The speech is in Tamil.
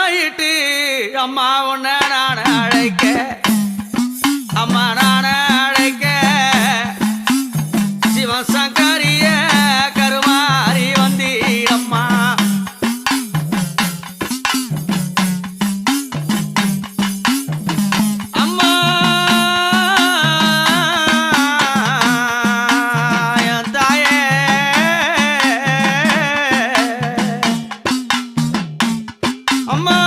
ஆயிட்டு அம்மா உன்னை நான் அழைக்க அம்மா நான் அழைக்க சிவசங்கரிய கருமாறி வந்தீரம்மா அம்மா என் தாயே அம்மா